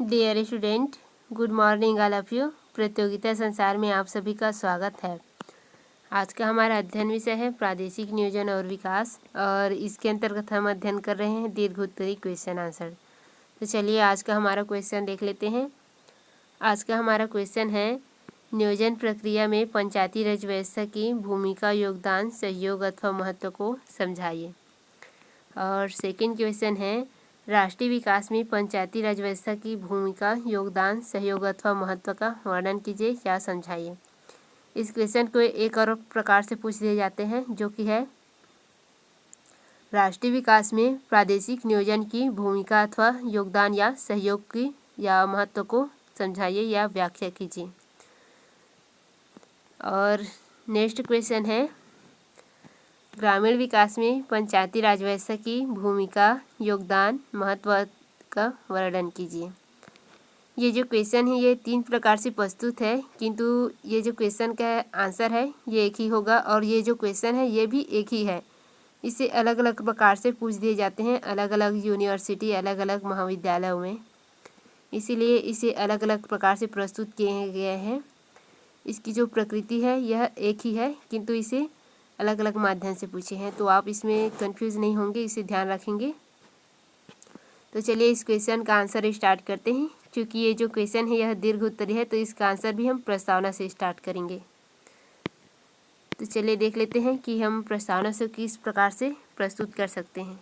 Dear student, good morning all of you. प्रतियोगिता संसार में आप सभी का स्वागत है। आज का हमारा अध्ययन विषय है प्रादेशिक नियोजन और विकास, और इसके अंतर्गत हम अध्ययन कर रहे हैं दीर्घ उत्तरी क्वेश्चन आंसर। तो चलिए आज का हमारा क्वेश्चन देख लेते हैं। आज का हमारा क्वेश्चन है, नियोजन प्रक्रिया में पंचायती राज व्यवस्था की भूमिका, योगदान, सहयोग अथवा महत्व को समझाइए। और सेकंड क्वेश्चन है, राष्ट्रीय विकास में पंचायती राज व्यवस्था की भूमिका, योगदान, सहयोग अथवा महत्व का वर्णन कीजिए या समझाइए। इस क्वेश्चन को एक और प्रकार से पूछ दिए जाते हैं, जो कि है राष्ट्रीय विकास में प्रादेशिक नियोजन की भूमिका अथवा योगदान या सहयोग की या महत्व को समझाइए या व्याख्या कीजिए। और नेक्स्ट क्वेश्चन है, ग्रामीण विकास में पंचायती राज व्यवस्था की भूमिका, योगदान, महत्व का वर्णन कीजिए। ये जो क्वेश्चन है ये 3 प्रकार से प्रस्तुत है, किंतु ये जो क्वेश्चन का आंसर है ये एक ही होगा, और ये जो क्वेश्चन है ये भी एक ही है। इसे अलग अलग प्रकार से पूछ दिए जाते हैं अलग अलग यूनिवर्सिटी, अलग अलग महाविद्यालयों में, इसीलिए इसे अलग अलग प्रकार से प्रस्तुत किए गए हैं। इसकी जो प्रकृति है यह एक ही है, किंतु इसे अलग अलग माध्यम से पूछे हैं, तो आप इसमें कंफ्यूज नहीं होंगे, इसे ध्यान रखेंगे। तो चलिए इस क्वेश्चन का आंसर स्टार्ट करते हैं। क्योंकि ये जो क्वेश्चन है यह दीर्घ उत्तरी है, तो इसका आंसर भी हम प्रस्तावना से स्टार्ट करेंगे। तो चलिए देख लेते हैं कि हम प्रस्तावना से किस प्रकार से प्रस्तुत कर सकते हैं।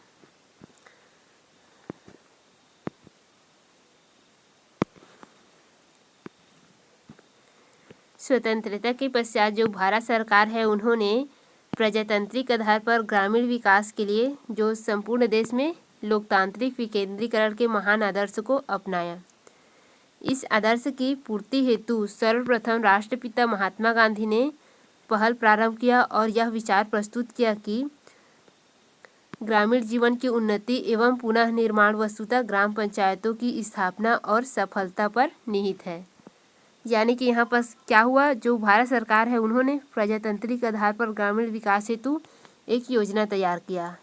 स्वतंत्रता के पश्चात जो भारत सरकार है, उन्होंने प्रजातांत्रिक आधार पर ग्रामीण विकास के लिए जो संपूर्ण देश में लोकतांत्रिक विकेंद्रीकरण के महान आदर्श को अपनाया। इस आदर्श की पूर्ति हेतु सर्वप्रथम राष्ट्रपिता महात्मा गांधी ने पहल प्रारंभ किया और यह विचार प्रस्तुत किया कि ग्रामीण जीवन की उन्नति एवं पुनः निर्माण वस्तुतः ग्राम पंचायतों की स्थापना और सफलता पर निहित है। यानी कि यहाँ पर क्या हुआ, जो भारत सरकार है उन्होंने प्रजातांत्रिक आधार पर ग्रामीण विकास हेतु एक योजना तैयार किया।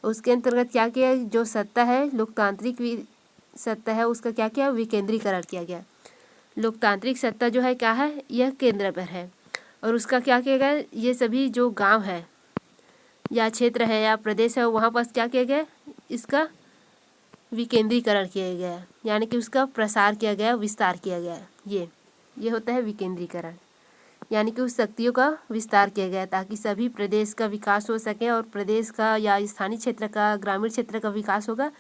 उसके अंतर्गत क्या किया, जो सत्ता है लोकतांत्रिक सत्ता है उसका क्या किया, विकेंद्रीकरण किया गया। लोकतांत्रिक सत्ता जो है क्या है, यह केंद्र पर है, और उसका क्या किया गया, ये सभी जो गांव है या क्षेत्र है या प्रदेश है वहाँ पर क्या किया गया, इसका विकेंद्रीकरण किया गया, यानी कि उसका प्रसार किया गया, विस्तार किया गया। ये होता है विकेंद्रीकरण, यानी कि उस शक्तियों का विस्तार किया गया ताकि सभी प्रदेश का विकास हो सके, और प्रदेश का या स्थानीय क्षेत्र का, ग्रामीण क्षेत्र का विकास होगा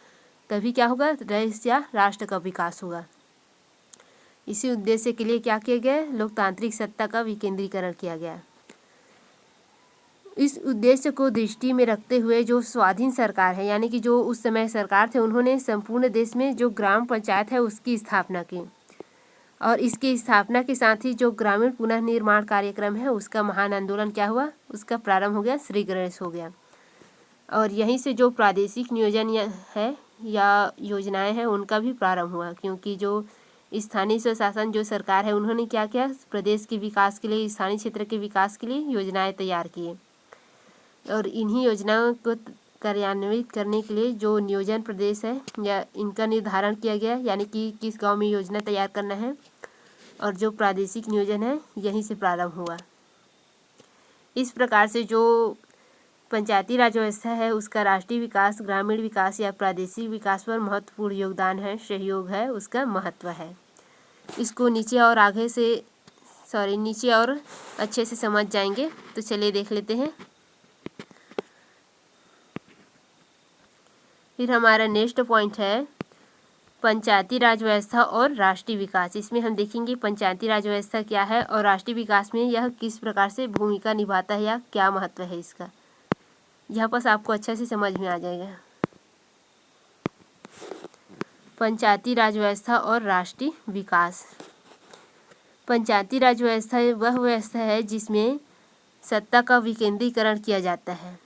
तभी क्या होगा, देश या राष्ट्र का विकास होगा। इसी उद्देश्य के लिए क्या किया गया, लोकतांत्रिक सत्ता का विकेंद्रीकरण किया गया। इस उद्देश्य को दृष्टि में रखते हुए जो स्वाधीन सरकार है, यानी कि जो उस समय सरकार थे, उन्होंने संपूर्ण देश में जो ग्राम पंचायत है उसकी स्थापना की, और इसकी स्थापना के साथ ही जो ग्रामीण पुनः निर्माण कार्यक्रम है उसका महान आंदोलन क्या हुआ, उसका प्रारंभ हो गया, श्री गणेश हो गया। और यहीं से जो प्रादेशिक नियोजन है या योजनाएं हैं उनका भी प्रारंभ हुआ, क्योंकि जो स्थानीय स्वशासन जो सरकार है उन्होंने क्या किया, प्रदेश के विकास के लिए, स्थानीय क्षेत्र के विकास के लिए योजनाएं तैयार किए, और इन्हीं योजनाओं को कार्यान्वित करने के लिए जो नियोजन प्रदेश है या इनका निर्धारण किया गया, यानी कि किस गांव में योजना तैयार करना है, और जो प्रादेशिक नियोजन है यहीं से प्रारंभ हुआ। इस प्रकार से जो पंचायती राज व्यवस्था है उसका राष्ट्रीय विकास, ग्रामीण विकास या प्रादेशिक विकास पर महत्वपूर्ण योगदान है, सहयोग है, उसका महत्व है। इसको नीचे और अच्छे से समझ जाएंगे। तो चलिए देख लेते हैं। फिर हमारा नेक्स्ट पॉइंट है पंचायती राज व्यवस्था और राष्ट्रीय विकास। इसमें हम देखेंगे पंचायती राज व्यवस्था क्या है और राष्ट्रीय विकास में यह किस प्रकार से भूमिका निभाता है या क्या महत्व है इसका। यहाँ पर आपको अच्छा से समझ में आ जाएगा। पंचायती राज व्यवस्था और राष्ट्रीय विकास। पंचायती राज व्यवस्था वह व्यवस्था है जिसमें सत्ता का विकेंद्रीकरण किया जाता है,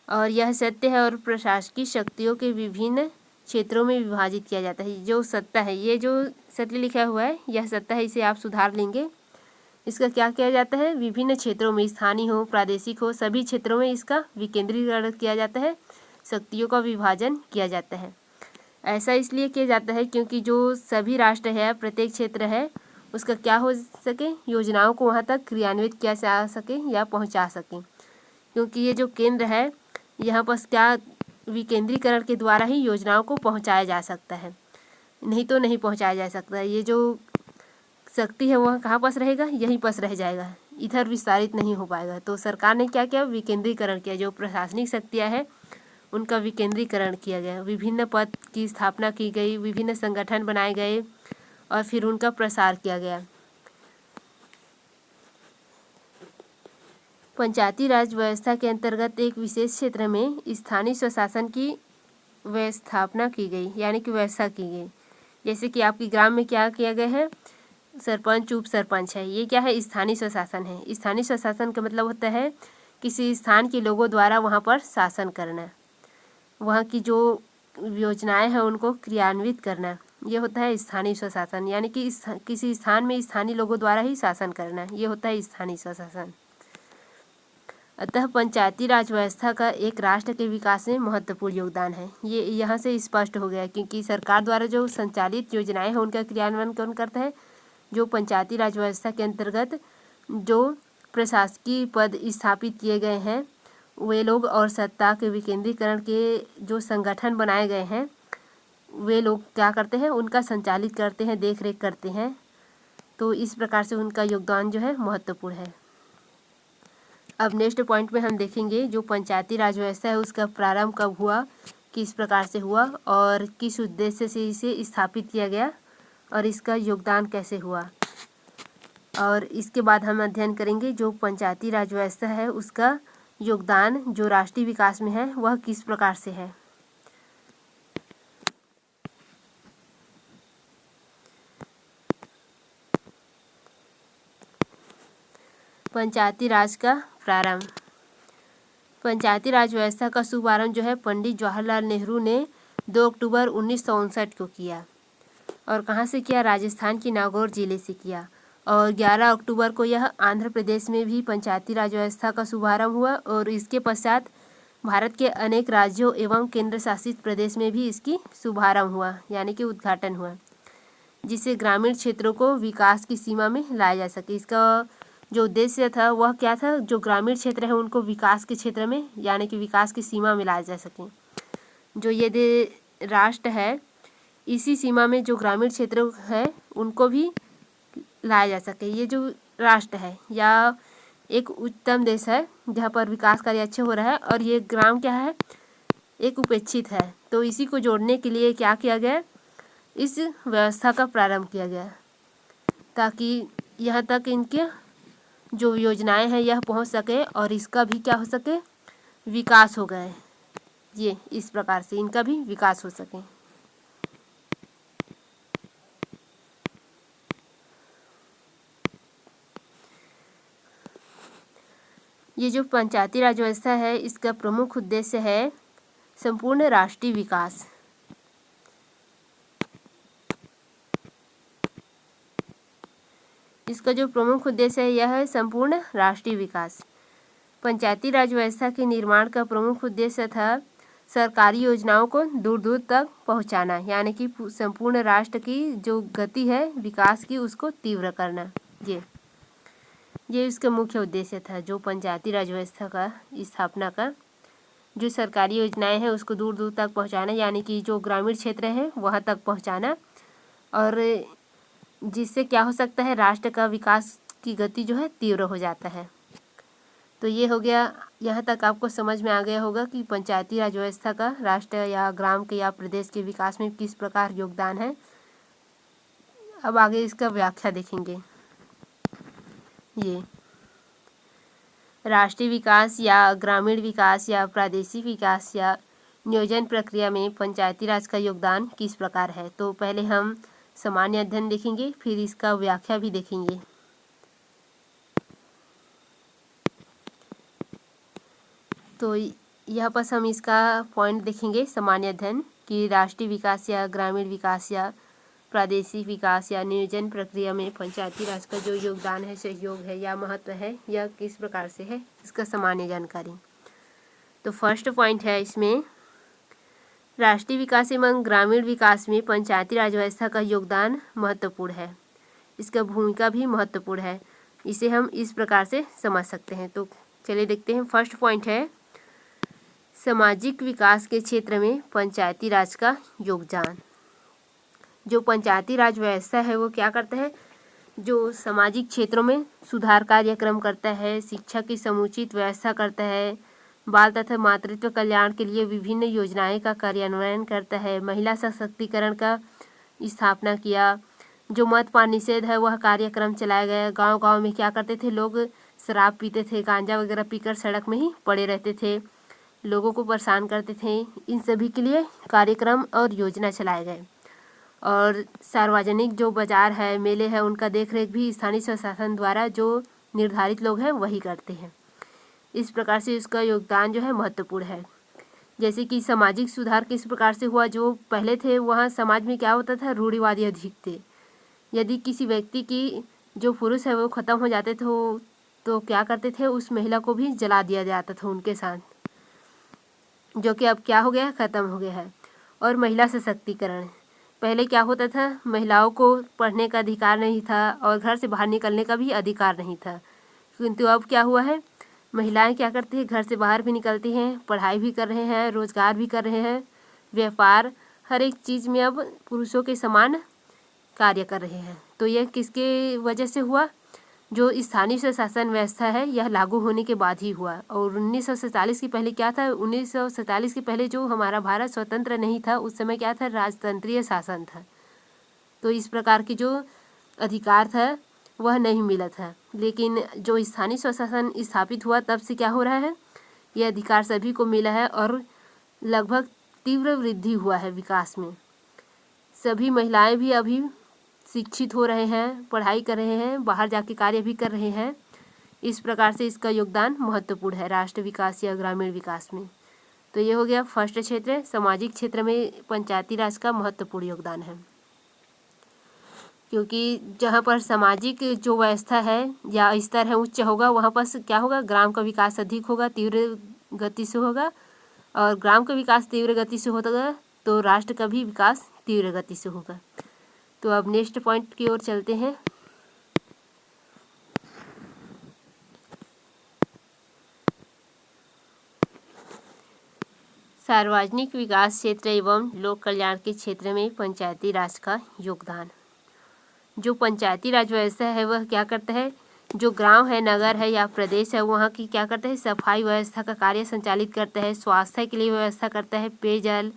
और यह सत्य है और प्रशासकीय शक्तियों के विभिन्न क्षेत्रों में विभाजित किया जाता है। जो सत्ता है, ये जो सत्य लिखा हुआ है यह सत्ता है, इसे आप सुधार लेंगे। इसका क्या किया जाता है, विभिन्न क्षेत्रों में, स्थानीय हो, प्रादेशिक हो, सभी क्षेत्रों में इसका विकेंद्रीकरण किया जाता है, शक्तियों का विभाजन किया जाता है। ऐसा इसलिए किया जाता है क्योंकि जो सभी राष्ट्र है, प्रत्येक क्षेत्र है, उसका क्या हो सके, योजनाओं को वहाँ तक क्रियान्वित किया जा सके या पहुँचा सके। क्योंकि ये जो केंद्र है, यहाँ पर क्या विकेंद्रीकरण के द्वारा ही योजनाओं को पहुँचाया जा सकता है, नहीं तो नहीं पहुँचाया जा सकता। ये जो शक्ति है वह कहाँ पास रहेगा, यहीं पास रह जाएगा, इधर विस्तारित नहीं हो पाएगा। तो सरकार ने क्या किया, विकेंद्रीकरण किया। जो प्रशासनिक शक्तियाँ है उनका विकेंद्रीकरण किया गया, विभिन्न पद की स्थापना की गई, विभिन्न संगठन बनाए गए और फिर उनका प्रसार किया गया। पंचायती राज व्यवस्था के अंतर्गत एक विशेष क्षेत्र में स्थानीय स्वशासन की व्यवस्थापना की गई, यानी कि व्यवस्था की गई। जैसे कि आपके ग्राम में क्या किया गया है, सरपंच उप सरपंच है, ये क्या है, स्थानीय स्वशासन है। स्थानीय स्वशासन का मतलब होता है किसी स्थान के लोगों द्वारा वहाँ पर शासन करना, वहाँ की जो योजनाएं हैं उनको क्रियान्वित करना, ये होता है स्थानीय स्वशासन। यानी कि किसी स्थान में स्थानीय लोगों द्वारा ही शासन करना, ये होता है स्थानीय स्वशासन। अतः पंचायती राज व्यवस्था का एक राष्ट्र के विकास में महत्वपूर्ण योगदान है। ये यहाँ से स्पष्ट हो गया, क्योंकि सरकार द्वारा जो संचालित योजनाएं हैं उनका क्रियान्वयन कौन करता है, जो पंचायती राज व्यवस्था के अंतर्गत जो प्रशासकीय पद स्थापित किए गए हैं वे लोग, और सत्ता के विकेंद्रीकरण के जो संगठन बनाए गए हैं वे लोग क्या करते हैं, उनका संचालित करते हैं, देख रेख करते हैं। तो इस प्रकार से उनका योगदान जो है महत्वपूर्ण है। अब नेक्स्ट पॉइंट में हम देखेंगे जो पंचायती राज व्यवस्था है उसका प्रारंभ कब हुआ, किस प्रकार से हुआ और किस उद्देश्य से इसे स्थापित किया गया और इसका योगदान कैसे हुआ। और इसके बाद हम अध्ययन करेंगे जो पंचायती राज व्यवस्था है उसका योगदान जो राष्ट्रीय विकास में है वह किस प्रकार से है। पंचायती राज का प्रारंभ। पंचायती राज व्यवस्था का शुभारंभ जो है पंडित जवाहरलाल नेहरू ने 2 अक्टूबर 1959 को किया। और कहाँ से किया, राजस्थान के नागौर जिले से किया। और 11 अक्टूबर को यह आंध्र प्रदेश में भी पंचायती राज व्यवस्था का शुभारंभ हुआ और इसके पश्चात भारत के अनेक राज्यों एवं केंद्र शासित प्रदेश में भी इसकी शुभारंभ हुआ, यानी कि उद्घाटन हुआ, जिससे ग्रामीण क्षेत्रों को विकास की सीमा में लाया जा सके। इसका जो उद्देश्य था वह क्या था, जो ग्रामीण क्षेत्र है उनको विकास के क्षेत्र में यानी कि विकास की सीमा में लाया जा सके। जो ये राष्ट्र है इसी सीमा में जो ग्रामीण क्षेत्र है उनको भी लाया जा सके। ये जो राष्ट्र है या एक उत्तम देश है जहाँ पर विकास कार्य अच्छे हो रहा है और ये ग्राम क्या है, एक उपेक्षित है। तो इसी को जोड़ने के लिए क्या किया गया, इस व्यवस्था का प्रारंभ किया गया ताकि यहाँ तक इनके जो योजनाएं हैं यह पहुँच सके और इसका भी क्या हो सके, विकास हो गए। ये इस प्रकार से इनका भी विकास हो सके। ये जो पंचायती राज व्यवस्था है इसका प्रमुख उद्देश्य है संपूर्ण राष्ट्रीय विकास। इसका जो प्रमुख उद्देश्य है यह है संपूर्ण राष्ट्रीय विकास। पंचायती राज व्यवस्था के निर्माण का प्रमुख उद्देश्य था सरकारी योजनाओं को दूर दूर तक पहुंचाना, यानी कि संपूर्ण राष्ट्र की जो गति है विकास की उसको तीव्र करना। ये इसका मुख्य उद्देश्य था जो पंचायती राज व्यवस्था का स्थापना का, जो सरकारी योजनाएं हैं उसको दूर दूर तक पहुंचाना, यानी कि जो ग्रामीण क्षेत्र हैं वहां तक पहुंचाना, और जिससे क्या हो सकता है, राष्ट्र का विकास की गति जो है तीव्र हो जाता है। तो ये हो गया, यहाँ तक आपको समझ में आ गया होगा कि पंचायती राज व्यवस्था का राष्ट्र या ग्राम के या प्रदेश के विकास में किस प्रकार योगदान है। अब आगे इसका व्याख्या देखेंगे। ये राष्ट्रीय विकास या ग्रामीण विकास या प्रादेशिक विकास या नियोजन प्रक्रिया में पंचायती राज का योगदान किस प्रकार है। तो पहले हम सामान्य अध्ययन देखेंगे, फिर इसका व्याख्या भी देखेंगे। तो यहाँ पर हम इसका पॉइंट देखेंगे सामान्य अध्ययन कि राष्ट्रीय विकास या ग्रामीण विकास या प्रादेशिक विकास या नियोजन प्रक्रिया में पंचायती राज का जो योगदान है, सहयोग है या महत्व है, यह किस प्रकार से है, इसका सामान्य जानकारी। तो फर्स्ट पॉइंट है इसमें राष्ट्रीय विकास एवं ग्रामीण विकास में पंचायती राज व्यवस्था का योगदान महत्वपूर्ण है। इसका भूमिका भी महत्वपूर्ण है। इसे हम इस प्रकार से समझ सकते हैं। तो चलिए देखते हैं। फर्स्ट पॉइंट है सामाजिक विकास के क्षेत्र में पंचायती राज का योगदान। जो पंचायती राज व्यवस्था है वो क्या करता है, जो सामाजिक क्षेत्रों में सुधार कार्यक्रम करता है, शिक्षा की समुचित व्यवस्था करता है, बाल तथा मातृत्व कल्याण के लिए विभिन्न योजनाएं का कार्यान्वयन करता है, महिला सशक्तिकरण का स्थापना किया, जो मद्यपान निषेध है वह कार्यक्रम चलाया गया। गांव-गांव में क्या करते थे, लोग शराब पीते थे, गांजा वगैरह पीकर सड़क में ही पड़े रहते थे, लोगों को परेशान करते थे। इन सभी के लिए कार्यक्रम और योजना चलाए गए। और सार्वजनिक जो बाजार है, मेले हैं, उनका देखरेख भी स्थानीय स्वशासन द्वारा जो निर्धारित लोग हैं वही करते हैं। इस प्रकार से इसका योगदान जो है महत्वपूर्ण है। जैसे कि सामाजिक सुधार किस प्रकार से हुआ, जो पहले थे वहाँ समाज में क्या होता था, रूढ़िवादी अधिक थे। यदि किसी व्यक्ति की जो पुरुष है वो ख़त्म हो जाते थे तो क्या करते थे, उस महिला को भी जला दिया जाता था उनके साथ, जो कि अब क्या हो गया है, ख़त्म हो गया है। और महिला सशक्तिकरण, पहले क्या होता था, महिलाओं को पढ़ने का अधिकार नहीं था और घर से बाहर निकलने का भी अधिकार नहीं था। किंतु अब क्या हुआ है, महिलाएं क्या करती हैं, घर से बाहर भी निकलती हैं, पढ़ाई भी कर रहे हैं, रोजगार भी कर रहे हैं, व्यापार, हर एक चीज़ में अब पुरुषों के समान कार्य कर रहे हैं। तो यह किसके वजह से हुआ, जो स्थानीय स्वशासन व्यवस्था है यह लागू होने के बाद ही हुआ। और 1947 के पहले क्या था, 1947 के पहले जो हमारा भारत स्वतंत्र नहीं था उस समय क्या था, राजतंत्रीय शासन था। तो इस प्रकार की जो अधिकार था वह नहीं मिला था। लेकिन जो स्थानीय स्वशासन स्थापित हुआ तब से क्या हो रहा है, यह अधिकार सभी को मिला है और लगभग तीव्र वृद्धि हुआ है विकास में। सभी महिलाएं भी अभी शिक्षित हो रहे हैं, पढ़ाई कर रहे हैं, बाहर जाके कार्य भी कर रहे हैं। इस प्रकार से इसका योगदान महत्वपूर्ण है राष्ट्र विकास या ग्रामीण विकास में। तो ये हो गया फर्स्ट क्षेत्र, सामाजिक क्षेत्र में पंचायती राज का महत्वपूर्ण योगदान है। क्योंकि जहाँ पर सामाजिक जो व्यवस्था है या स्तर है उच्च होगा, वहाँ पर क्या होगा, ग्राम का विकास अधिक होगा, तीव्र गति से होगा। और ग्राम का विकास तीव्र गति से होगा तो राष्ट्र का भी विकास तीव्र गति से होगा। तो अब नेक्स्ट पॉइंट की ओर चलते हैं। सार्वजनिक विकास क्षेत्र एवं लोक कल्याण के क्षेत्र में पंचायती राज का योगदान। जो पंचायती राज व्यवस्था है वह क्या करता है, जो गांव है, नगर है या प्रदेश है, वहाँ की क्या करता है, सफाई व्यवस्था का कार्य संचालित करता है, स्वास्थ्य के लिए व्यवस्था करता है, पेयजल,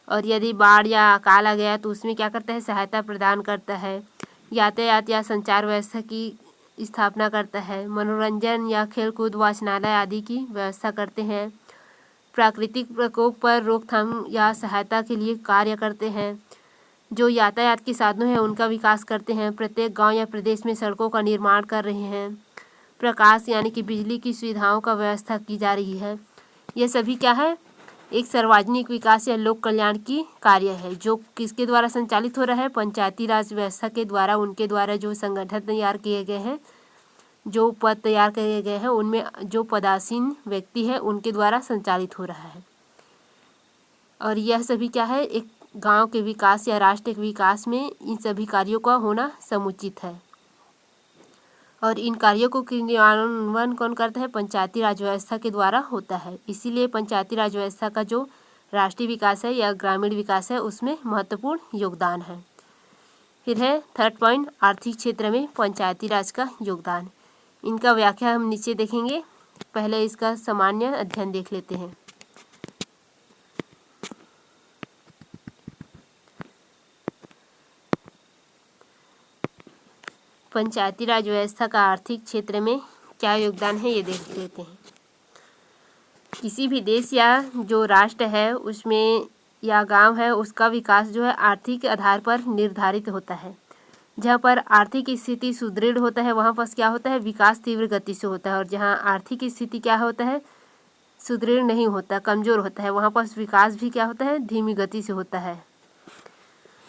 और यदि बाढ़ या अकाल आ गया तो उसमें क्या करता है, सहायता प्रदान करता है, यातायात या संचार व्यवस्था की स्थापना करता है, मनोरंजन या खेलकूद, वाचनालय आदि की व्यवस्था करते हैं, प्राकृतिक प्रकोप पर रोकथाम या सहायता के लिए कार्य करते हैं, जो यातायात के साधनों हैं उनका विकास करते हैं, प्रत्येक गांव या प्रदेश में सड़कों का निर्माण कर रहे हैं, प्रकाश यानी कि बिजली की सुविधाओं का व्यवस्था की जा रही है। ये सभी क्या है, एक सार्वजनिक विकास या लोक कल्याण की कार्य है, जो किसके द्वारा संचालित हो रहा है, पंचायती राज व्यवस्था के द्वारा। उनके द्वारा जो संगठन तैयार किए गए हैं, जो पद तैयार किए गए हैं, उनमें जो पदासीन व्यक्ति है उनके द्वारा संचालित हो रहा है। और यह सभी क्या है, एक गांव के विकास या राष्ट्र के विकास में इन सभी कार्यों का होना समुचित है। और इन कार्यों को क्रियान्वयन कौन करता है, पंचायती राज व्यवस्था के द्वारा होता है। इसीलिए पंचायती राज व्यवस्था का जो राष्ट्रीय विकास है या ग्रामीण विकास है उसमें महत्वपूर्ण योगदान है। फिर है थर्ड पॉइंट, आर्थिक क्षेत्र में पंचायती राज का योगदान। इनका व्याख्या हम नीचे देखेंगे, पहले इसका सामान्य अध्ययन देख लेते हैं। पंचायती राज व्यवस्था का आर्थिक क्षेत्र में क्या योगदान है ये देख लेते हैं। किसी भी देश या जो राष्ट्र है उसमें या गांव है उसका विकास जो है आर्थिक आधार पर निर्धारित होता है। जहाँ पर आर्थिक स्थिति सुदृढ़ होता है वहाँ पर क्या होता है, विकास तीव्र गति से होता है। और जहाँ आर्थिक स्थिति क्या होता है, सुदृढ़ नहीं होता, कमज़ोर होता है, वहाँ पर विकास भी क्या होता है, धीमी गति से होता है।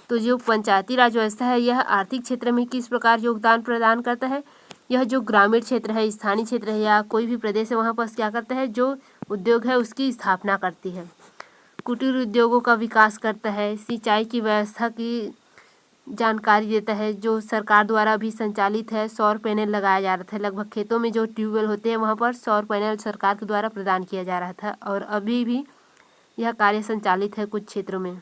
तो जो पंचायती राज व्यवस्था है यह आर्थिक क्षेत्र में किस प्रकार योगदान प्रदान करता है, यह जो ग्रामीण क्षेत्र है, स्थानीय क्षेत्र है या कोई भी प्रदेश है वहाँ पर क्या करता है, जो उद्योग है उसकी स्थापना करती है। कुटीर उद्योगों का विकास करता है, सिंचाई की व्यवस्था की जानकारी देता है जो सरकार द्वारा भी संचालित है। सौर पैनल लगाया जा रहा था, लगभग खेतों में जो ट्यूबवेल होते हैं वहाँ पर सौर पैनल सरकार के द्वारा प्रदान किया जा रहा था और अभी भी यह कार्य संचालित है कुछ क्षेत्रों में।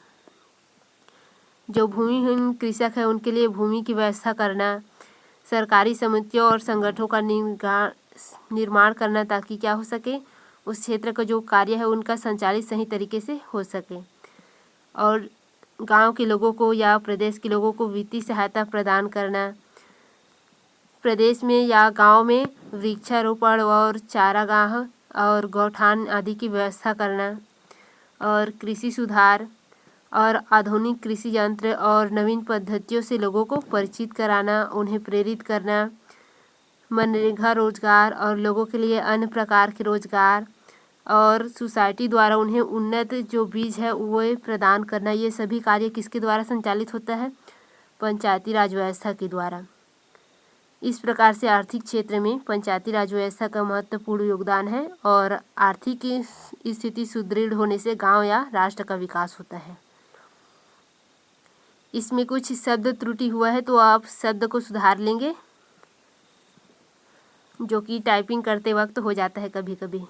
जो भूमिहीन कृषक है उनके लिए भूमि की व्यवस्था करना, सरकारी समितियों और संगठनों का निर्माण करना ताकि क्या हो सके, उस क्षेत्र का जो कार्य है उनका संचालित सही तरीके से हो सके। और गांव के लोगों को या प्रदेश के लोगों को वित्तीय सहायता प्रदान करना, प्रदेश में या गांव में वृक्षारोपण और चारागाह और गौठान आदि की व्यवस्था करना, और कृषि सुधार और आधुनिक कृषि यंत्र और नवीन पद्धतियों से लोगों को परिचित कराना, उन्हें प्रेरित करना, मनरेगा रोजगार और लोगों के लिए अन्य प्रकार के रोजगार और सोसाइटी द्वारा उन्हें उन्नत जो बीज है वो प्रदान करना। ये सभी कार्य किसके द्वारा संचालित होता है, पंचायती राज व्यवस्था के द्वारा। इस प्रकार से आर्थिक क्षेत्र में पंचायती राज व्यवस्था का महत्वपूर्ण योगदान है और आर्थिक स्थिति सुदृढ़ होने से गांव या राष्ट्र का विकास होता है। इसमें कुछ शब्द त्रुटि हुआ है तो आप शब्द को सुधार लेंगे, जो कि टाइपिंग करते वक्त हो जाता है कभी कभी।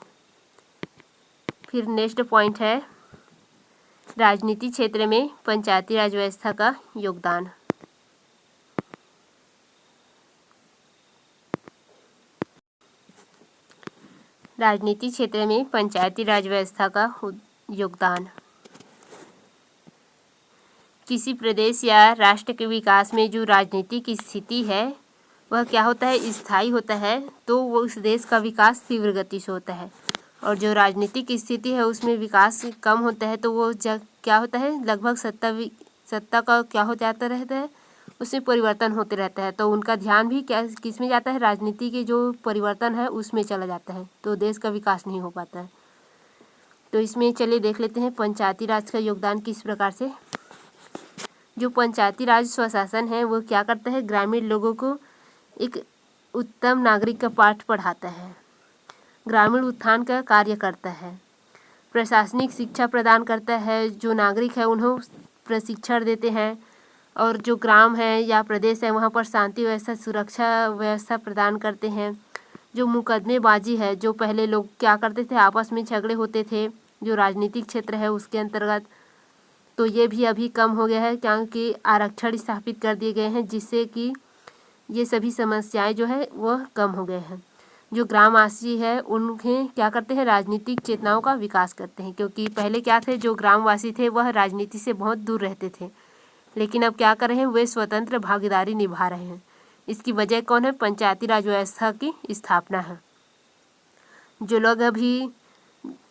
फिर नेक्स्ट पॉइंट है राजनीति क्षेत्र में पंचायती राज व्यवस्था का योगदान। राजनीति क्षेत्र में पंचायती राज व्यवस्था का योगदान किसी प्रदेश या राष्ट्र के विकास में जो राजनीतिक स्थिति है वह क्या होता है, स्थायी होता है, तो वो उस देश का विकास तीव्र गति से होता है। और जो राजनीतिक स्थिति है उसमें विकास कम होता है तो वो क्या होता है, लगभग सत्ता का क्या हो जाता रहता है, उसमें परिवर्तन होते रहता है। तो उनका ध्यान भी क्या किस में जाता है, राजनीति के जो परिवर्तन है उसमें चला जाता है, तो देश का विकास नहीं हो पाता है। तो इसमें चलिए देख लेते हैं पंचायती राज का योगदान किस प्रकार से। जो पंचायती राज स्वशासन है वो क्या करता है, ग्रामीण लोगों को एक उत्तम नागरिक का पाठ पढ़ाता है, ग्रामीण उत्थान का कार्य करता है, प्रशासनिक शिक्षा प्रदान करता है, जो नागरिक है उन्हें प्रशिक्षण देते हैं, और जो ग्राम है या प्रदेश है वहाँ पर शांति व्यवस्था सुरक्षा व्यवस्था प्रदान करते हैं। जो मुकदमेबाजी है, जो पहले लोग क्या करते थे आपस में झगड़े होते थे जो राजनीतिक क्षेत्र है उसके अंतर्गत, तो ये भी अभी कम हो गया है क्योंकि आरक्षण स्थापित कर दिए गए हैं जिससे कि ये सभी समस्याएं जो है वह कम हो गए हैं। जो ग्रामवासी है उन्हें क्या करते हैं, राजनीतिक चेतनाओं का विकास करते हैं, क्योंकि पहले क्या थे, जो ग्रामवासी थे वह राजनीति से बहुत दूर रहते थे, लेकिन अब क्या कर रहे हैं, वे स्वतंत्र भागीदारी निभा रहे हैं। इसकी वजह कौन है, पंचायती राज व्यवस्था की स्थापना है। जो लोग अभी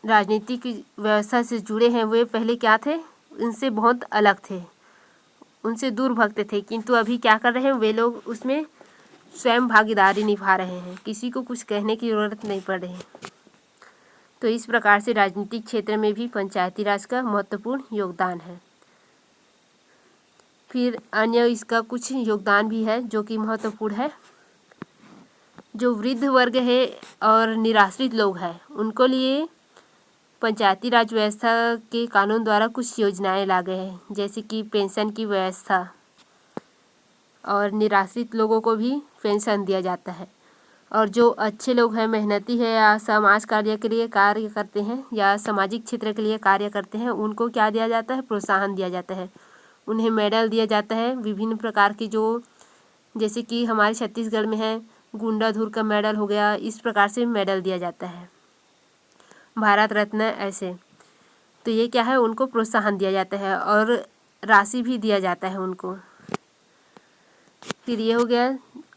राजनीतिक व्यवस्था से जुड़े हैं वे पहले क्या थे, इनसे बहुत अलग थे, उनसे दूर भगते थे, किंतु अभी क्या कर रहे हैं, वे लोग उसमें स्वयं भागीदारी निभा रहे हैं, किसी को कुछ कहने की ज़रूरत नहीं पड़ रही। तो इस प्रकार से राजनीतिक क्षेत्र में भी पंचायती राज का महत्वपूर्ण योगदान है। फिर अन्य इसका कुछ योगदान भी है जो कि महत्वपूर्ण है। जो वृद्ध वर्ग है और निराश्रित लोग हैं उनको लिए पंचायती राज व्यवस्था के कानून द्वारा कुछ योजनाएं ला गए हैं, जैसे कि पेंशन की व्यवस्था, और निराश्रित लोगों को भी पेंशन दिया जाता है। और जो अच्छे लोग हैं, मेहनती है या समाज कार्य के लिए कार्य करते हैं या सामाजिक क्षेत्र के लिए कार्य करते हैं, उनको क्या दिया जाता है, प्रोत्साहन दिया जाता है, उन्हें मेडल दिया जाता है विभिन्न प्रकार की, जो जैसे कि हमारे छत्तीसगढ़ में है गुंडाधुर का मेडल हो गया, इस प्रकार से मेडल दिया जाता है, भारत रत्न ऐसे। तो ये क्या है, उनको प्रोत्साहन दिया जाता है और राशि भी दिया जाता है उनको। फिर ये हो गया।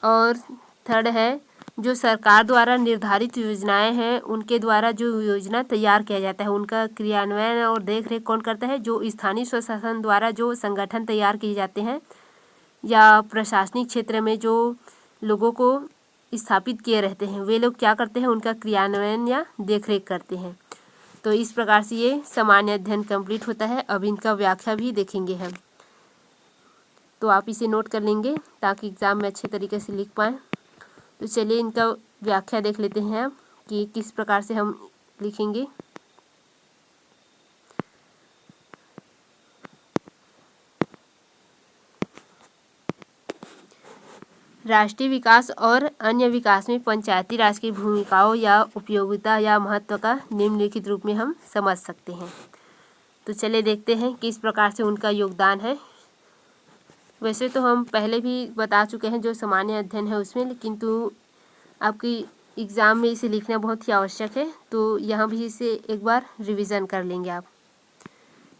और थर्ड है, जो सरकार द्वारा निर्धारित योजनाएं हैं उनके द्वारा जो योजना तैयार किया जाता है उनका क्रियान्वयन और देखरेख कौन करता है, जो स्थानीय स्वशासन द्वारा जो संगठन तैयार किए जाते हैं या प्रशासनिक क्षेत्र में जो लोगों को स्थापित किए रहते हैं वे लोग क्या करते हैं, उनका क्रियान्वयन या देखरेख करते हैं। तो इस प्रकार से ये सामान्य अध्ययन कंप्लीट होता है। अब इनका व्याख्या भी देखेंगे हम, तो आप इसे नोट कर लेंगे ताकि एग्ज़ाम में अच्छे तरीके से लिख पाएँ। तो चलिए इनका व्याख्या देख लेते हैं अब कि किस प्रकार से हम लिखेंगे। राष्ट्रीय विकास और अन्य विकास में पंचायती राज की भूमिकाओं या उपयोगिता या महत्व का निम्नलिखित रूप में हम समझ सकते हैं। तो चलिए देखते हैं किस प्रकार से उनका योगदान है। वैसे तो हम पहले भी बता चुके हैं जो सामान्य अध्ययन है उसमें, लेकिन तो आपकी एग्ज़ाम में इसे लिखना बहुत ही आवश्यक है, तो यहाँ भी इसे एक बार रिवीजन कर लेंगे आप।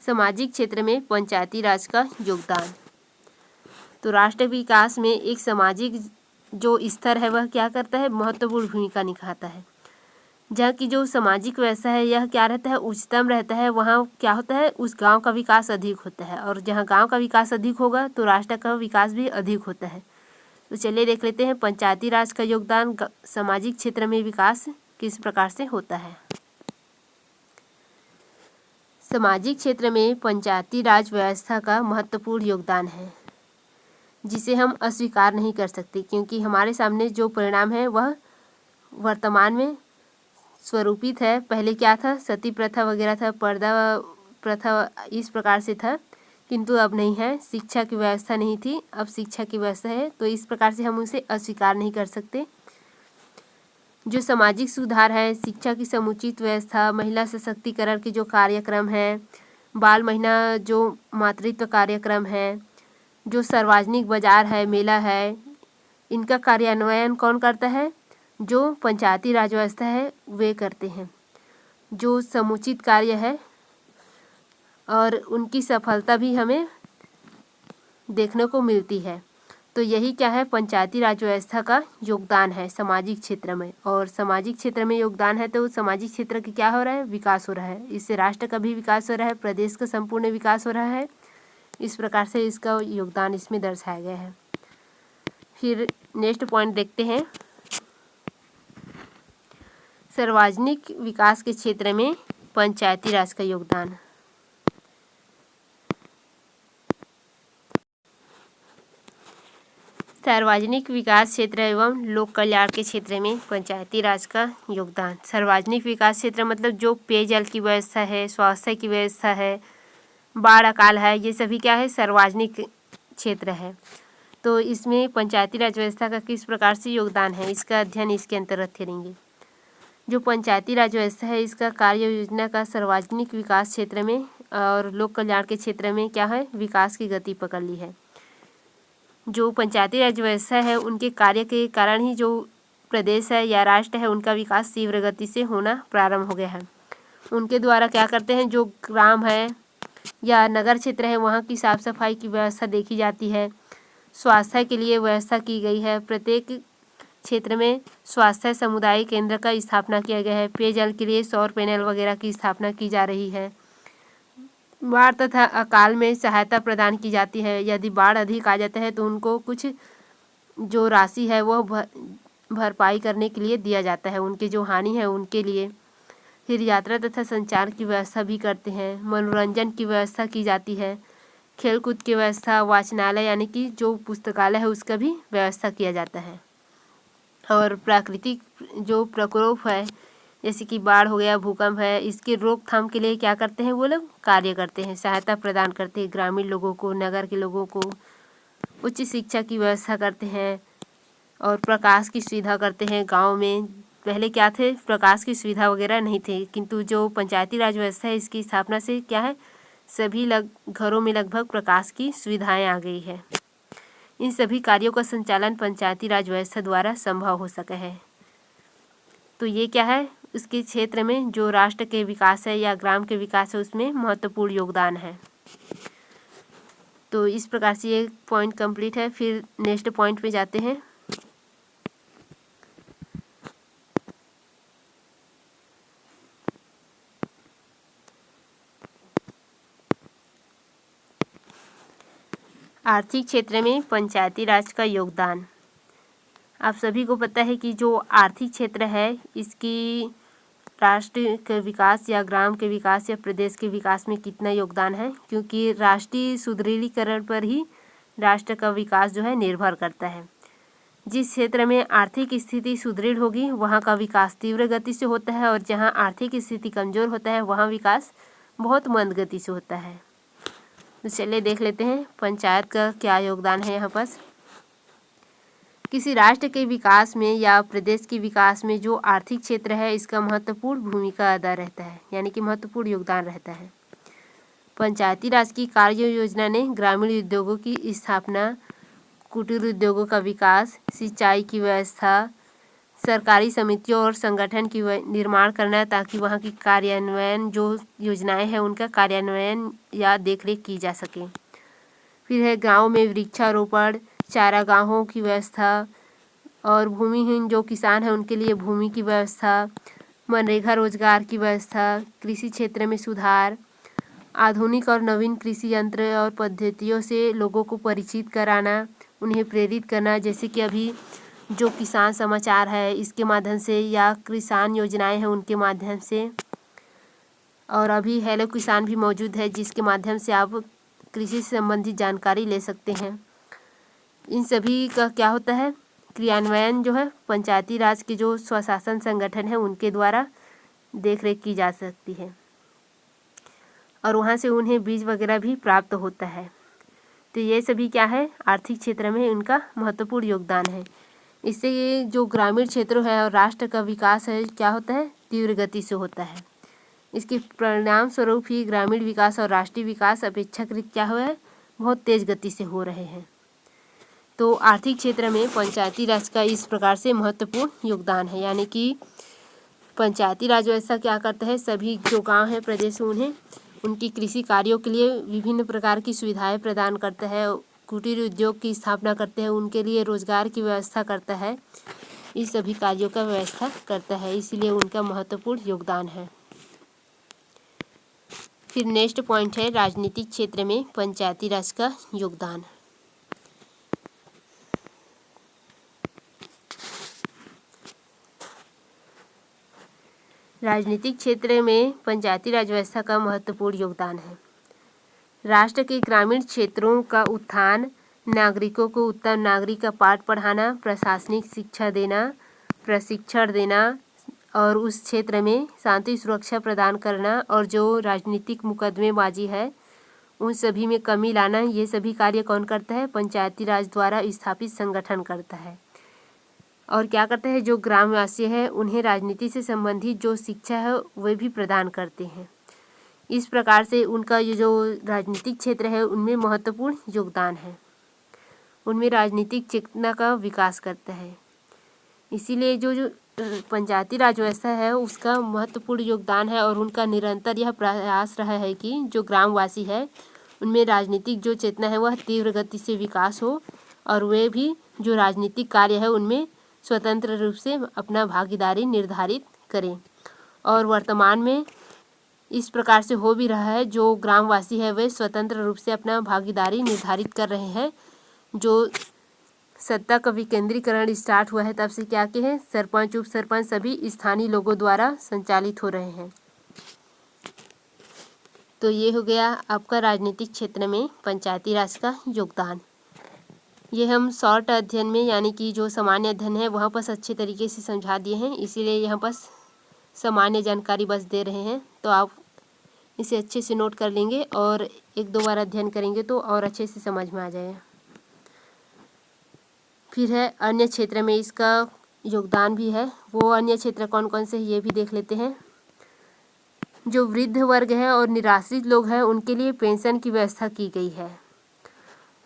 सामाजिक क्षेत्र में पंचायती राज का योगदान। तो राष्ट्र विकास में एक सामाजिक जो स्तर है वह क्या करता है, महत्वपूर्ण भूमिका निभाता है। जहाँ की जो सामाजिक व्यवस्था है यह क्या रहता है, उच्चतम रहता है, वहाँ क्या होता है, उस गांव का विकास अधिक होता है, और जहाँ गांव का विकास अधिक होगा तो राष्ट्र का विकास भी अधिक होता है। तो चलिए देख लेते हैं पंचायती राज का योगदान सामाजिक क्षेत्र में विकास किस प्रकार से होता है। सामाजिक क्षेत्र में पंचायती राज व्यवस्था का महत्वपूर्ण योगदान है, जिसे हम अस्वीकार नहीं कर सकते, क्योंकि हमारे सामने जो परिणाम है वह वर्तमान में स्वरूपित है। पहले क्या था, सती प्रथा वगैरह था, पर्दा प्रथा इस प्रकार से था, किंतु अब नहीं है। शिक्षा की व्यवस्था नहीं थी, अब शिक्षा की व्यवस्था है, तो इस प्रकार से हम उसे अस्वीकार नहीं कर सकते। जो सामाजिक सुधार है, शिक्षा की समुचित व्यवस्था, महिला सशक्तिकरण के जो कार्यक्रम है, बाल महीना जो मातृत्व कार्यक्रम है, जो सार्वजनिक बाजार है, मेला है, इनका कार्यान्वयन कौन करता है, जो पंचायती राज व्यवस्था है वे करते हैं। जो समुचित कार्य है और उनकी सफलता भी हमें देखने को मिलती है। तो यही क्या है, पंचायती राज व्यवस्था का योगदान है सामाजिक क्षेत्र में। और सामाजिक क्षेत्र में योगदान है तो सामाजिक क्षेत्र का क्या हो रहा है, विकास हो रहा है। इससे राष्ट्र का भी विकास हो रहा है, प्रदेश का संपूर्ण विकास हो रहा है। इस प्रकार से इसका योगदान इसमें दर्शाया गया है। फिर नेक्स्ट पॉइंट देखते हैं, सार्वजनिक विकास के क्षेत्र में पंचायती राज का योगदान। सार्वजनिक विकास क्षेत्र एवं लोक कल्याण के क्षेत्र में पंचायती राज का योगदान। सार्वजनिक विकास क्षेत्र मतलब जो पेयजल की व्यवस्था है, स्वास्थ्य की व्यवस्था है, बाढ़ अकाल है, ये सभी क्या है, सार्वजनिक क्षेत्र है। तो इसमें पंचायती राज व्यवस्था का किस प्रकार से योगदान है, इसका अध्ययन इसके अंतर्गत करेंगे। जो पंचायती राज व्यवस्था है इसका कार्य योजना का सार्वजनिक विकास क्षेत्र में और लोक कल्याण के क्षेत्र में क्या है, विकास की गति पकड़ ली है। जो पंचायती राज व्यवस्था है उनके कार्य के कारण ही जो प्रदेश है या राष्ट्र है उनका विकास तीव्र गति से होना प्रारंभ हो गया है। उनके द्वारा क्या करते हैं, जो ग्राम है या नगर क्षेत्र है वहाँ की साफ सफाई की व्यवस्था देखी जाती है। स्वास्थ्य के लिए व्यवस्था की गई है, प्रत्येक क्षेत्र में स्वास्थ्य समुदाय केंद्र का स्थापना किया गया है। पेयजल के लिए सौर पैनल वगैरह की स्थापना की जा रही है। बाढ़ तथा अकाल में सहायता प्रदान की जाती है। यदि बाढ़ अधिक आ जाता है तो उनको कुछ जो राशि है वह भरपाई करने के लिए दिया जाता है, उनकी जो हानि है उनके लिए। फिर यात्रा तथा संचार की व्यवस्था भी करते हैं। मनोरंजन की व्यवस्था की जाती है। खेलकूद की व्यवस्था, वाचनालय यानी कि जो पुस्तकालय है उसका भी व्यवस्था किया जाता है। और प्राकृतिक जो प्रकोप है जैसे कि बाढ़ हो गया, भूकंप है, इसकी रोकथाम के लिए क्या करते हैं, वो लोग कार्य करते हैं, सहायता प्रदान करते हैं ग्रामीण लोगों को, नगर के लोगों को। उच्च शिक्षा की व्यवस्था करते हैं और प्रकाश की सुविधा करते हैं। गांव में पहले क्या थे, प्रकाश की सुविधा वगैरह नहीं थे, किंतु जो पंचायती राज व्यवस्था है इसकी स्थापना से क्या है, सभी घरों में लगभग प्रकाश की सुविधाएं आ गई है। इन सभी कार्यों का संचालन पंचायती राज व्यवस्था द्वारा संभव हो सका है। तो ये क्या है, उसके क्षेत्र में जो राष्ट्र के विकास है या ग्राम के विकास है उसमें महत्वपूर्ण योगदान है। तो इस प्रकार से ये पॉइंट कंप्लीट है। फिर नेक्स्ट पॉइंट पे जाते हैं। आर्थिक क्षेत्र में पंचायती राज का योगदान। आप सभी को पता है कि जो आर्थिक क्षेत्र है इसकी राष्ट्र के विकास या ग्राम के विकास या प्रदेश के विकास में कितना योगदान है, क्योंकि राष्ट्रीय सुदृढ़ीकरण पर ही राष्ट्र का विकास जो है निर्भर करता है। जिस क्षेत्र में आर्थिक स्थिति सुदृढ़ होगी वहाँ का विकास तीव्र गति से होता है, और जहाँ आर्थिक स्थिति कमज़ोर होता है वहाँ विकास बहुत मंद गति से होता है। तो चलिए देख लेते हैं पंचायत का क्या योगदान है यहाँ पर। किसी राष्ट्र के विकास में या प्रदेश के विकास में जो आर्थिक क्षेत्र है इसका महत्वपूर्ण भूमिका अदा रहता है, यानी कि महत्वपूर्ण योगदान रहता है। पंचायती राज की कार्य योजना ने ग्रामीण उद्योगों की स्थापना, कुटीर उद्योगों का विकास, सिंचाई की व्यवस्था, सरकारी समितियों और संगठन की निर्माण करना ताकि वहाँ की कार्यान्वयन जो योजनाएं हैं उनका कार्यान्वयन या देखरेख की जा सके। फिर है गांव में वृक्षारोपण, चारागाहों की व्यवस्था और भूमिहीन जो किसान हैं उनके लिए भूमि की व्यवस्था, मनरेगा रोजगार की व्यवस्था, कृषि क्षेत्र में सुधार, आधुनिक और नवीन कृषि यंत्र और पद्धतियों से लोगों को परिचित कराना, उन्हें प्रेरित करना, जैसे कि अभी जो किसान समाचार है इसके माध्यम से या किसान योजनाएं हैं उनके माध्यम से, और अभी हेलो किसान भी मौजूद है जिसके माध्यम से आप कृषि से संबंधित जानकारी ले सकते हैं। इन सभी का क्या होता है, क्रियान्वयन जो है पंचायती राज के जो स्वशासन संगठन है उनके द्वारा देखरेख की जा सकती है और वहाँ से उन्हें बीज वगैरह भी प्राप्त होता है। तो ये सभी क्या है, आर्थिक क्षेत्र में उनका महत्वपूर्ण योगदान है। इससे ये जो ग्रामीण क्षेत्रों है और राष्ट्र का विकास है क्या होता है, तीव्र गति से होता है। इसके परिणाम स्वरूप ही ग्रामीण विकास और राष्ट्रीय विकास अपेक्षाकृत क्या हुआ है, बहुत तेज गति से हो रहे हैं। तो आर्थिक क्षेत्र में पंचायती राज का इस प्रकार से महत्वपूर्ण योगदान है, यानी कि पंचायती राज व्यवस्था क्या करता है, सभी जो गांव है प्रदेश उन्हें उनकी कृषि कार्यों के लिए विभिन्न प्रकार की सुविधाएं प्रदान करता है, कुटीर उद्योग की स्थापना करते हैं, उनके लिए रोजगार की व्यवस्था करता है, इस सभी कार्यों का व्यवस्था करता है, इसलिए उनका महत्वपूर्ण योगदान है। फिर नेक्स्ट पॉइंट है राजनीतिक क्षेत्र में पंचायती राज का योगदान। राजनीतिक क्षेत्र में पंचायती राज व्यवस्था का महत्वपूर्ण योगदान है। राष्ट्र के ग्रामीण क्षेत्रों का उत्थान, नागरिकों को उत्तम नागरिक का पाठ पढ़ाना, प्रशासनिक शिक्षा देना, प्रशिक्षण देना और उस क्षेत्र में शांति सुरक्षा प्रदान करना और जो राजनीतिक मुकदमेबाजी है उन सभी में कमी लाना, ये सभी कार्य कौन करता है, पंचायती राज द्वारा स्थापित संगठन करता है। और क्या करता है, जो ग्रामवासी है उन्हें राजनीति से संबंधित जो शिक्षा है वह भी प्रदान करते हैं। इस प्रकार से उनका ये जो राजनीतिक क्षेत्र है उनमें महत्वपूर्ण योगदान है, उनमें राजनीतिक चेतना का विकास करता है। इसीलिए जो पंचायती राज व्यवस्था है उसका महत्वपूर्ण योगदान है और उनका निरंतर यह प्रयास रहा है कि जो ग्रामवासी है उनमें राजनीतिक जो चेतना है वह तीव्र गति से विकास हो और वे भी जो राजनीतिक कार्य है उनमें स्वतंत्र रूप से अपना भागीदारी निर्धारित करें। और वर्तमान में इस प्रकार से हो भी रहा है, जो ग्रामवासी है वे स्वतंत्र रूप से अपना भागीदारी निर्धारित कर रहे हैं। जो सत्ता का विकेंद्रीकरण स्टार्ट हुआ है तब से क्या के हैं, सरपंच उप सरपंच सभी स्थानीय लोगों द्वारा संचालित हो रहे हैं। तो ये हो गया आपका राजनीतिक क्षेत्र में पंचायती राज का योगदान। ये हम शॉर्ट अध्ययन में यानी कि जो सामान्य अध्ययन है वहाँ पर अच्छे तरीके से समझा दिए हैं, इसीलिए यहाँ पर सामान्य जानकारी बस दे रहे हैं। तो आप इसे अच्छे से नोट कर लेंगे और एक दो बार अध्ययन करेंगे तो और अच्छे से समझ में आ जाएगा। फिर है अन्य क्षेत्र में इसका योगदान भी है, वो अन्य क्षेत्र कौन कौन से ये भी देख लेते हैं। जो वृद्ध वर्ग है और निराश्रित लोग हैं उनके लिए पेंशन की व्यवस्था की गई है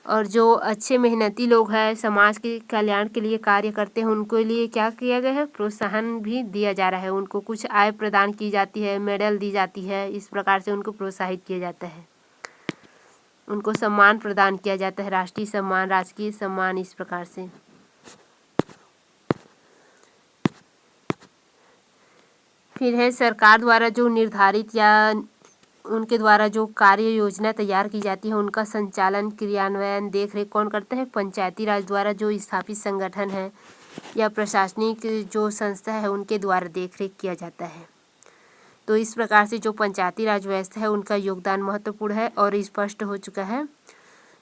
और जो अच्छे मेहनती लोग हैं समाज के कल्याण के लिए कार्य करते हैं उनके लिए क्या किया गया है, प्रोत्साहन भी दिया जा रहा है। उनको कुछ आय प्रदान की जाती है, मेडल दी जाती है, इस प्रकार से उनको प्रोत्साहित किया जाता है, उनको सम्मान प्रदान किया जाता है, राष्ट्रीय सम्मान, राजकीय सम्मान, इस प्रकार से। फिर है सरकार द्वारा जो निर्धारित या उनके द्वारा जो कार्य योजना तैयार की जाती है उनका संचालन, क्रियान्वयन, देखरेख कौन करता है, पंचायती राज द्वारा जो स्थापित संगठन है या प्रशासनिक जो संस्था है उनके द्वारा देखरेख किया जाता है। तो इस प्रकार से जो पंचायती राज व्यवस्था है उनका योगदान महत्वपूर्ण है और स्पष्ट हो चुका है।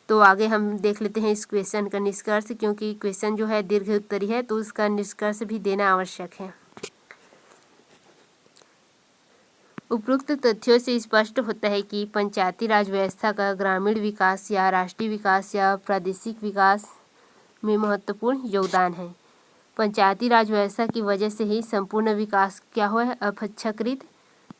तो आगे हम देख लेते हैं इस क्वेश्चन का निष्कर्ष, क्योंकि क्वेश्चन जो है दीर्घ उत्तरी है तो उसका निष्कर्ष भी देना आवश्यक है। उपरोक्त तथ्यों से स्पष्ट होता है कि पंचायती राज व्यवस्था का ग्रामीण विकास या राष्ट्रीय विकास या प्रादेशिक विकास में महत्वपूर्ण योगदान है। पंचायती राज व्यवस्था की वजह से ही संपूर्ण विकास क्या हुआ है, अपेक्षाकृत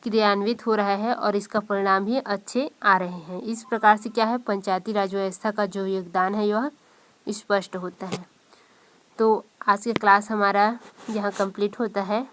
क्रियान्वित हो रहा है और इसका परिणाम भी अच्छे आ रहे हैं। इस प्रकार से क्या है, पंचायती राज व्यवस्था का जो योगदान है यह स्पष्ट होता है। तो आज का क्लास हमारा यहाँ कंप्लीट होता है।